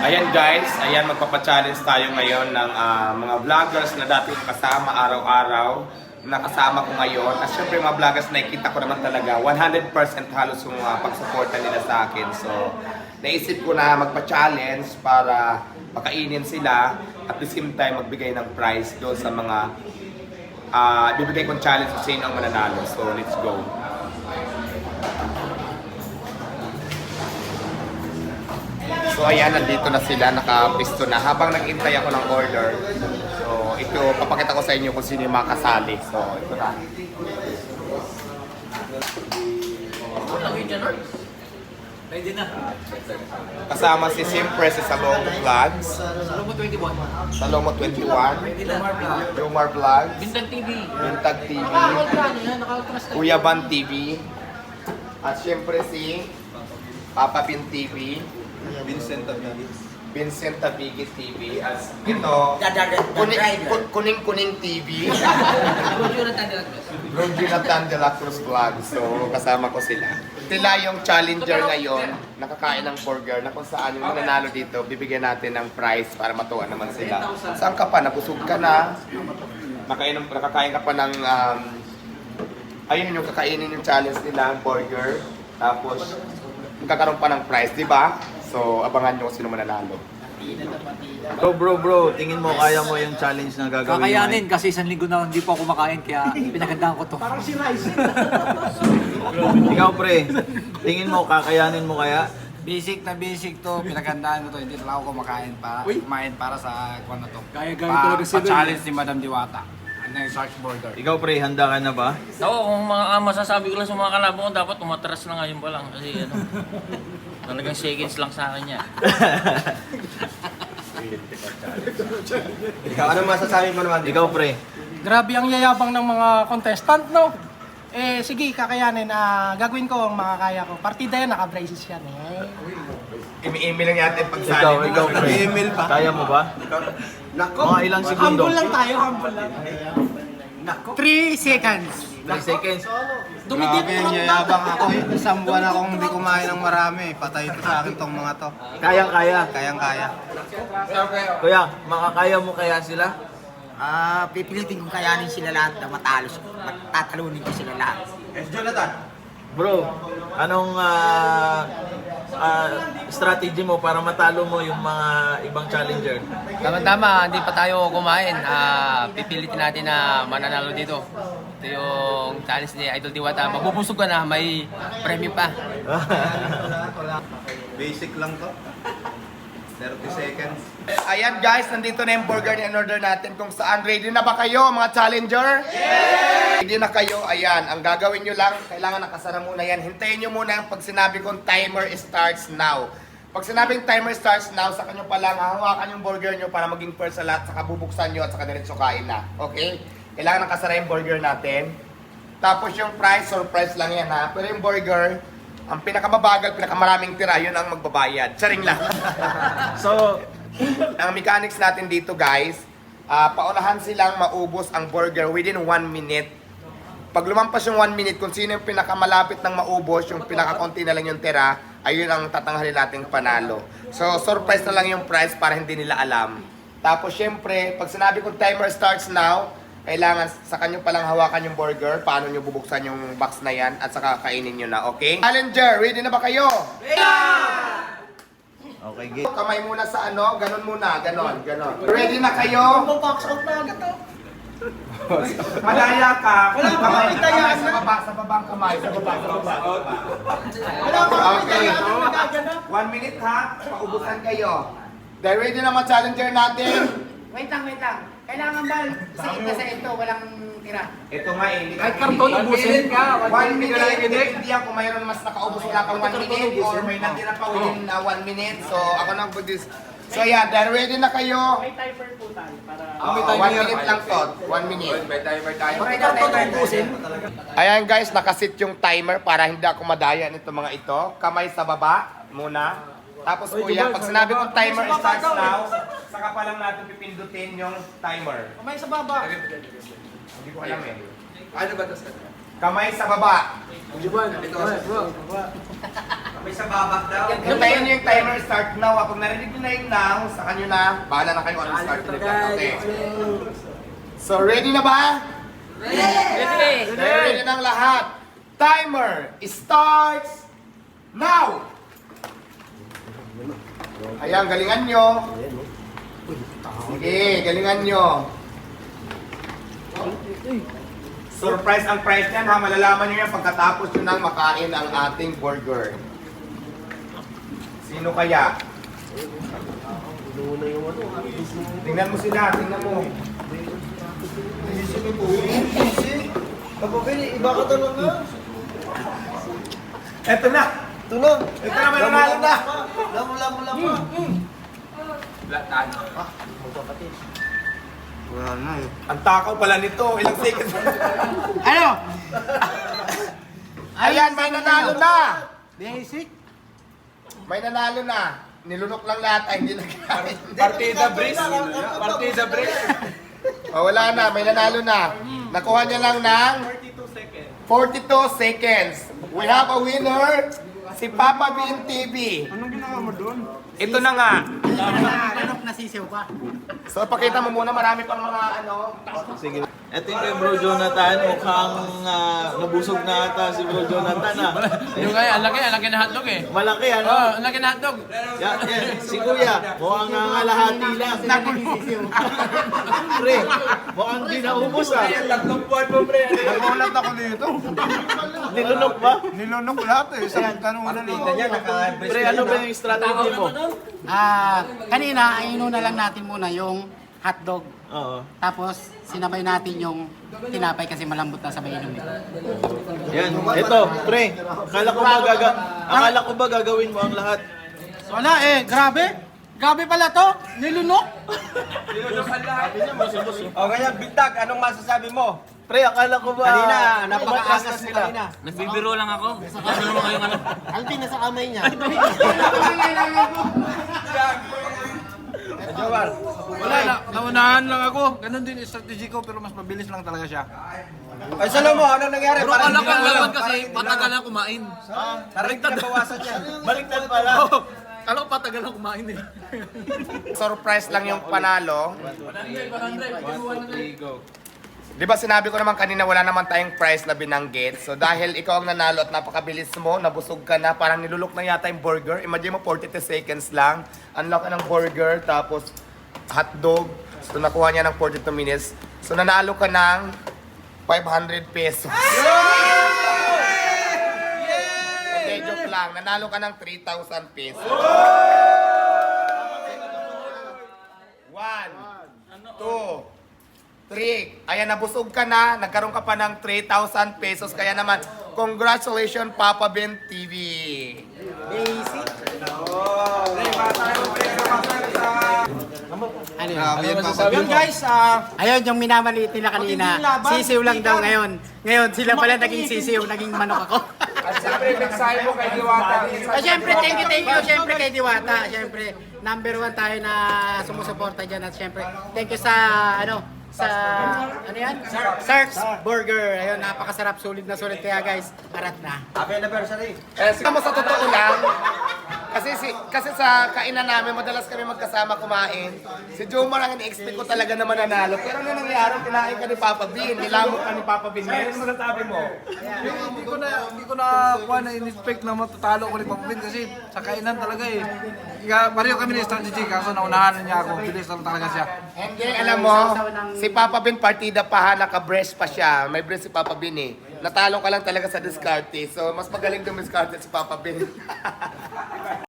Ayan guys, ayan magpapa-challenge tayo ngayon ng mga vloggers na dati kong kasama araw-araw. Nakasama ko ngayon. At syempre mga vloggers nakikita ko naman talaga 100% halos yung pagsuporta nila sa akin. So, naisip ko na magpa-challenge para pakainin sila at the same time magbigay ng prize doon sa mga bibigay kong challenge kung sino ang mananalo. So, let's go. So ayan, nandito na sila, nakapisto na. Habang nag-intay ako ng order, so ito, papakita ko sa inyo kung sino yung makasali. So ito na. Ready na. Kasama si Simpre si Salong Vlogs, Salomo 21. Salomo 21, Ready na. Jomar Vlogs, Bintang TV. Bintag TV, Kuya Van TV, at syempre si Papa Bin TV, Vincent Tabigi TV, at ito, Kuning TV, Bro Jonathan de la Cruz Vlog. So, kasama ko sila. Sila yung challenger ngayon, nakakain ng burger na kung saan yung mananalo dito, bibigyan natin ng prize para matuwa naman sila. Saan ka pa? Nabusog ka na? Nakakain ka pa ng, ayun yung kakainin yung challenge nila, burger. Tapos, magkakaroon pa ng prize, di ba? So, abangan nyo kung sino mananalo. Bro, tingin mo kaya mo yung challenge na gagawin mo? Kakayanin kasi isang linggo na hindi po ako kumakain kaya pinagandaan ko to. Parang si Rice. Ikaw pre, tingin mo kakayanin mo kaya? Basic to, pinagandaan ko to, hindi talaga ako kumain para sa kung ano to. Gaya-gaya talaga sila. Pa-challenge ni Madam Diwata. Ano yung Shark Burger. Ikaw pre, handa ka na ba? Oo, kung masasabi ko lang sa mga kalaban ko, dapat umatras na ngayon pa lang. Kasi ano, talagang seconds lang sa akin yan. Ikaw, ano masasabi mo naman? Ikaw pre. Grabe ang yayabang ng mga contestant, no? Eh, sige, kakayanin. Gagawin ko ang makakaya ko. Partida yan, naka-braces yan eh. Imi-email lang natin pagsali mo. Ikaw pre. Kaya mo ba? Mga ilang segundo? Humble lang tayo, humble lang. 3 seconds. 3 seconds. Dumidip Grabe, lang yayabang ako eh. Isang buwan akong hindi kumain ng marami. Patay ito sa akin tong mga to. Kayang-kaya. Kayang-kaya. Kuya, makakaya mo kaya sila? Pipilitin kong kayanin sila lahat na matatalunin ko sila lahat. Bro, anong strategy mo para matalo mo yung mga ibang challenger? Tama-tama, hindi pa tayo kumain. Pipilitin natin na mananalo dito. Ito yung challenge ni Idol Diwata. Mabubusog ka na, may premyo pa. Basic lang to. 30 seconds. Ayan guys, nandito na yung burger na in-order natin kung saan. Ready na ba kayo mga challenger? Yeah! Ready na kayo? Ayan, ang gagawin nyo lang, kailangan nakasara muna yan. Hintayin nyo muna pag sinabi kong timer starts now. Pag sinabing timer starts now, saka nyo palang hahawakan yung burger nyo para maging first sa lahat, saka bubuksan nyo at saka diretso kain na. Okay? Kailangan nakasara yung burger natin. Tapos yung price, surprise lang yan ha. Pero yung burger, ang pinakamabagal, pinakamaraming tira, yun ang magbabayad. Charing lang. So, ang mechanics natin dito guys, paunahan silang maubos ang burger within 1 minute. Pag lumampas yung 1 minute, kung sino yung pinakamalapit ng maubos, yung pinakakonti na lang yung tira, ayun ang tatanghalin nating panalo. So, surprise na lang yung price para hindi nila alam. Tapos, syempre, pag sinabi kong timer starts now, kailangan sa kanyo palang hawakan yung burger, paano nyo bubuksan yung box na yan, at saka kainin nyo na, okay? Challenger, ready na ba kayo? Okay, game. Kamay muna sa ano, ganon muna, ganon. Ready na kayo? Box out na agad to. Malaya ka. Wala pa Kamay, makita yan. sa baba ang kamay, sa baba. Wala pa Okay. kami nagaganap. 1 minute ha, paubusan kayo. Dahil ready na mga challenger natin. Wait lang. Kailangan ba sa ito, walang tira? Ito nga eh. Kahit karton, ubusin ka. 1 minute, hindi yan kung mayroon mas nakaubos wala kang 1 minute or may natira pa within 1 minute. So ako na po this. So yeah, dahil ready na kayo. May timer po tayo para... 1 minute lang to. 1 minute. Pati karton, ubusin. Ayan guys, nakasit yung timer para hindi ako madaya nito mga ito. Kamay sa baba muna. Tapos kuya, pag sinabi kong timer starts now, saka pa lang natin pipindutin yung timer. Kamay sa baba. Hindi ko alam eh. Ano ba ito? Kamay sa baba. Hintayin nyo yung timer start now. Pag narinig nyo na yung now, sa kanyo na, bahala na kayo kung anong start nyo dyan. Okay. So, ready na ba? Ready! Ready ng lahat. Timer starts now! Ayan, galingan nyo. Sige, galingan nyo. Surprise ang price niyan ha. Malalaman nyo yan pagkatapos nyo nang makain ang ating burger. Sino kaya? Tingnan mo sila, tingnan mo. Iba ka talaga. Eto na! Ito na. Ito na, may nanalo na! Lamo. Wala na eh. Ang takaw pala nito, ilang seconds. Ano? Ayan, may nanalo na! Basic? May nanalo na. Nilunok lang lahat ay hindi nagkain. Partida breeze. Partida breeze. O wala na, may nanalo na. Nakuha niya lang ng 42 seconds. We have a winner, si Papa Bean TV. Anong ginawa mo doon? Ito na nga. Nanok na sisiw pa. So pakita mo muna, marami pang mga ano. Sige. Ito yung kay Bro Jonathan, mukhang nabusog na ata si Bro Jonathan Yung kaya, ang laki na hotdog eh. Malaki ano? Oh, ang laki na hotdog. Yan. Si Kuya, mukhang nangalahati lang. Pre, mukhang di naubos Tatlong buwan mo pre. Nagulat ako dito. Nilunok ba? Nilunok lahat eh. Sa tanong na Pre, ano ba yung strategy mo? Kanina, ay inuna lang natin muna yung hotdog. Oo. Tapos, sinabay natin yung tinapay kasi malambot na sabay inumin. Yan. Ito, pre. Akala ko ba gagawin mo ang lahat? Wala eh, grabe. Grabe pala to. Nilunok. O kaya Bintag, anong masasabi mo? Pre, akala ko ba Kanina, umatras napaka-angas na mo sila? kanina. Nagbibiro lang ako. Ano naman kayong ano? Alvin, nasa kamay niya. Jowar. Wala na, naunahan lang ako. Ganon din yung strategy ko, pero mas mabilis lang talaga siya. Ay, salo mo, ano nangyari? Pero Parang kala ko hindi ang mo alam. laban kasi patagal na kumain. Parang pinabawasan yan. Baliktad pala. Kala ko patagal na kumain eh. Surprise lang yung panalo. Di ba sinabi ko naman kanina wala naman tayong prize na binanggit. So dahil ikaw ang nanalo at napakabilis mo, nabusog ka na, parang nilulok na yata yung burger. Imagine mo 42 seconds lang. Unlock ka ng burger, tapos hotdog. So nakuha niya ng 42 minutes. So nanalo ka ng 500 pesos. Hindi, joke lang. Nanalo ka ng 3,000 pesos. 1, 2, 3. Ayan, nabusog ka na. Nagkaroon ka pa ng 3,000 pesos. Kaya naman, congratulations, Papa Ben TV. Yun guys, ayun yung minamaliit nila kanina. Sisiw lang daw ngayon. Ngayon, sila pala naging sisiw, naging manok ako. At siyempre, mensahe mo kay Diwata. Siyempre, thank you siyempre kay Diwata. Siyempre, number 1 tayo na sumusuporta dyan. At siyempre, thank you sa, ano yan? Sark's Burger. Ayun, napakasarap, sulit na sulit. Kaya guys, arat na. Happy anniversary. Siguro sa totoo lang, kasi sa kainan namin, madalas kami magkasama kumain. Si Jomar ang in-expect ko talaga na mananalo. Pero ano nangyari, kinain ka ni Papa Bean, nilamot ka ni Papa Bean. Ngayon mo nasabi mo. Hindi ko na kuha na in-expect na matatalo ko ni Papa Ben kasi sa kainan talaga eh. Pareho kami ng strategy kaso naunahan niya ako. Bilis lang talaga siya. Hindi, alam mo, si Papa Bean partida pa ha, naka-breast pa siya. May breast si Papa Bean eh. Natalo ka lang talaga sa diskarte. So, mas magaling dumiskarte si Papa Bean.